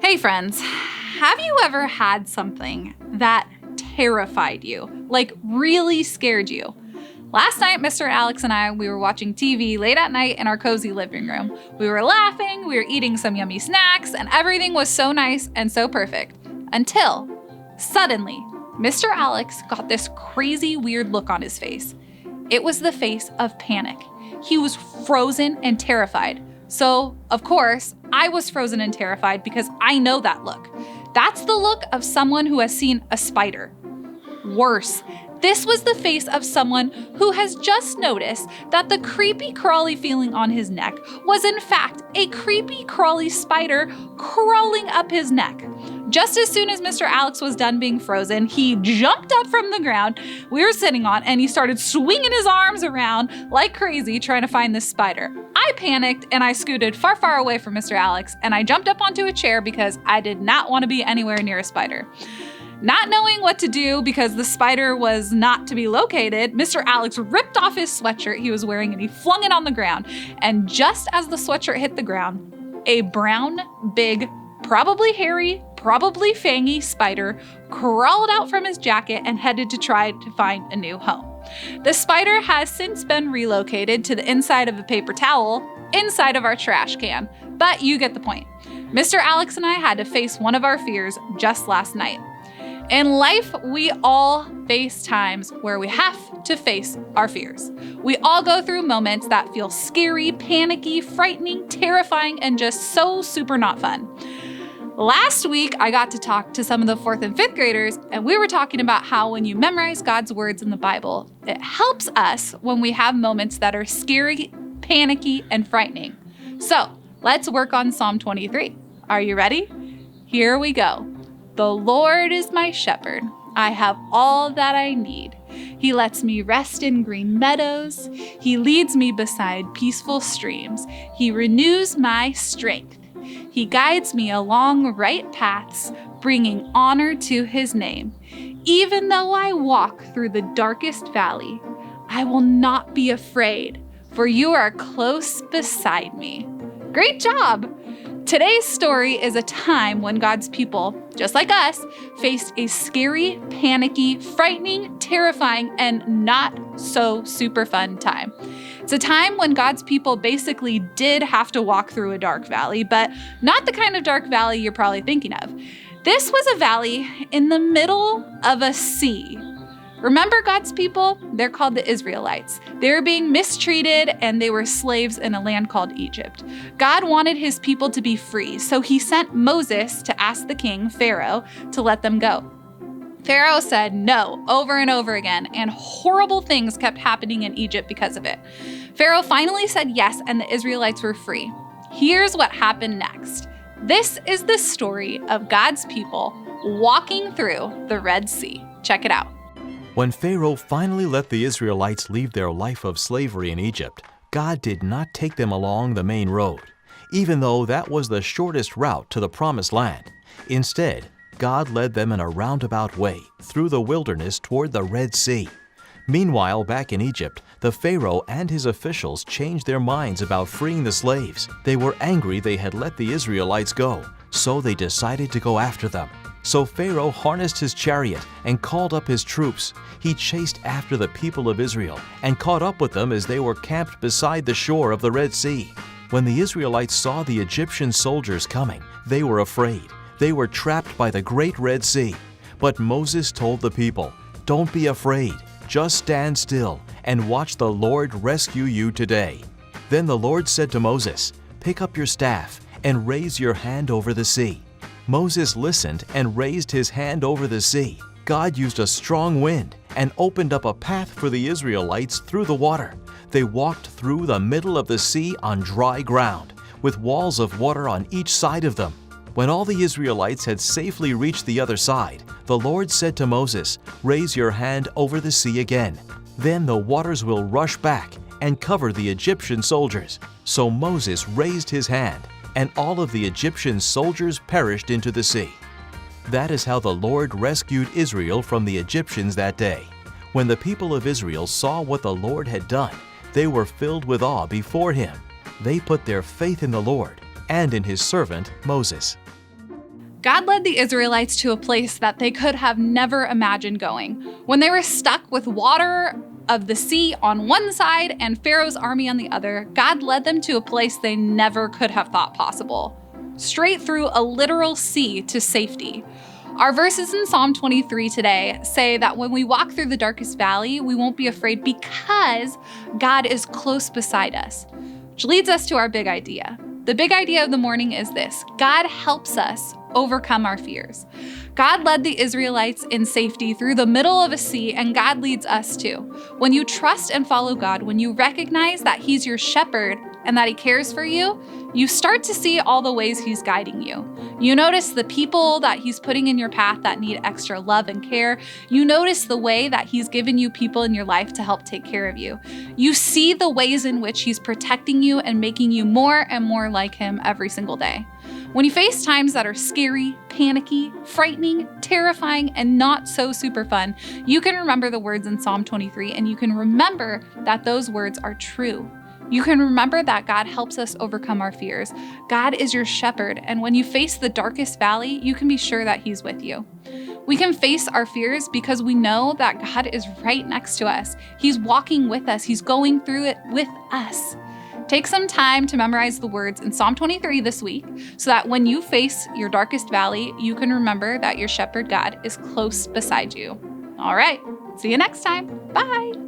Hey friends, have you ever had something that terrified you, like really scared you? Last night, Mr. Alex and we were watching TV late at night in our cozy living room. We were laughing, we were eating some yummy snacks, and everything was so nice and so perfect. Until, suddenly, Mr. Alex got this crazy weird look on his face. It was the face of panic. He was frozen and terrified. So, of course, I was frozen and terrified because I know that look. That's the look of someone who has seen a spider. Worse, this was the face of someone who has just noticed that the creepy crawly feeling on his neck was in fact a creepy crawly spider crawling up his neck. Just as soon as Mr. Alex was done being frozen, he jumped up from the ground we were sitting on and he started swinging his arms around like crazy trying to find this spider. I panicked and I scooted far, far away from Mr. Alex and I jumped up onto a chair because I did not want to be anywhere near a spider. Not knowing what to do because the spider was not to be located, Mr. Alex ripped off his sweatshirt he was wearing and he flung it on the ground. And just as the sweatshirt hit the ground, a brown, big, probably hairy, probably fangy spider crawled out from his jacket and headed to try to find a new home. The spider has since been relocated to the inside of a paper towel inside of our trash can, but you get the point. Mr. Alex and I had to face one of our fears just last night. In life, we all face times where we have to face our fears. We all go through moments that feel scary, panicky, frightening, terrifying, and just so super not fun. Last week, I got to talk to some of the 4th and 5th graders, and we were talking about how when you memorize God's words in the Bible, it helps us when we have moments that are scary, panicky, and frightening. So let's work on Psalm 23. Are you ready? Here we go. The Lord is my shepherd. I have all that I need. He lets me rest in green meadows. He leads me beside peaceful streams. He renews my strength. He guides me along right paths, bringing honor to his name. Even though I walk through the darkest valley, I will not be afraid, for you are close beside me. Great job! Today's story is a time when God's people, just like us, faced a scary, panicky, frightening, terrifying, and not so super fun time. It's a time when God's people basically did have to walk through a dark valley, but not the kind of dark valley you're probably thinking of. This was a valley in the middle of a sea. Remember God's people? They're called the Israelites. They were being mistreated and they were slaves in a land called Egypt. God wanted his people to be free, so he sent Moses to ask the king, Pharaoh, to let them go. Pharaoh said no over and over again, and horrible things kept happening in Egypt because of it. Pharaoh finally said yes, and the Israelites were free. Here's what happened next. This is the story of God's people walking through the Red Sea. Check it out. When Pharaoh finally let the Israelites leave their life of slavery in Egypt, God did not take them along the main road, even though that was the shortest route to the Promised Land. Instead, God led them in a roundabout way through the wilderness toward the Red Sea. Meanwhile, back in Egypt, the Pharaoh and his officials changed their minds about freeing the slaves. They were angry they had let the Israelites go, so they decided to go after them. So Pharaoh harnessed his chariot and called up his troops. He chased after the people of Israel and caught up with them as they were camped beside the shore of the Red Sea. When the Israelites saw the Egyptian soldiers coming, they were afraid. They were trapped by the great Red Sea. But Moses told the people, "Don't be afraid. Just stand still and watch the Lord rescue you today." Then the Lord said to Moses, "Pick up your staff and raise your hand over the sea." Moses listened and raised his hand over the sea. God used a strong wind and opened up a path for the Israelites through the water. They walked through the middle of the sea on dry ground, with walls of water on each side of them. When all the Israelites had safely reached the other side, the Lord said to Moses, "Raise your hand over the sea again. Then the waters will rush back and cover the Egyptian soldiers." So Moses raised his hand, and all of the Egyptian soldiers perished into the sea. That is how the Lord rescued Israel from the Egyptians that day. When the people of Israel saw what the Lord had done, they were filled with awe before him. They put their faith in the Lord and in his servant Moses. God led the Israelites to a place that they could have never imagined going. When they were stuck with water of the sea on one side and Pharaoh's army on the other, God led them to a place they never could have thought possible, straight through a literal sea to safety. Our verses in Psalm 23 today say that when we walk through the darkest valley, we won't be afraid because God is close beside us, which leads us to our big idea. The big idea of the morning is this: God helps us overcome our fears. God led the Israelites in safety through the middle of a sea, and God leads us too. When you trust and follow God, when you recognize that He's your shepherd and that He cares for you, you start to see all the ways He's guiding you. You notice the people that He's putting in your path that need extra love and care. You notice the way that He's given you people in your life to help take care of you. You see the ways in which He's protecting you and making you more and more like Him every single day. When you face times that are scary, panicky, frightening, terrifying, and not so super fun, you can remember the words in Psalm 23, and you can remember that those words are true. You can remember that God helps us overcome our fears. God is your shepherd, and when you face the darkest valley, you can be sure that He's with you. We can face our fears because we know that God is right next to us. He's walking with us. He's going through it with us. Take some time to memorize the words in Psalm 23 this week so that when you face your darkest valley, you can remember that your shepherd God is close beside you. All right, see you next time. Bye.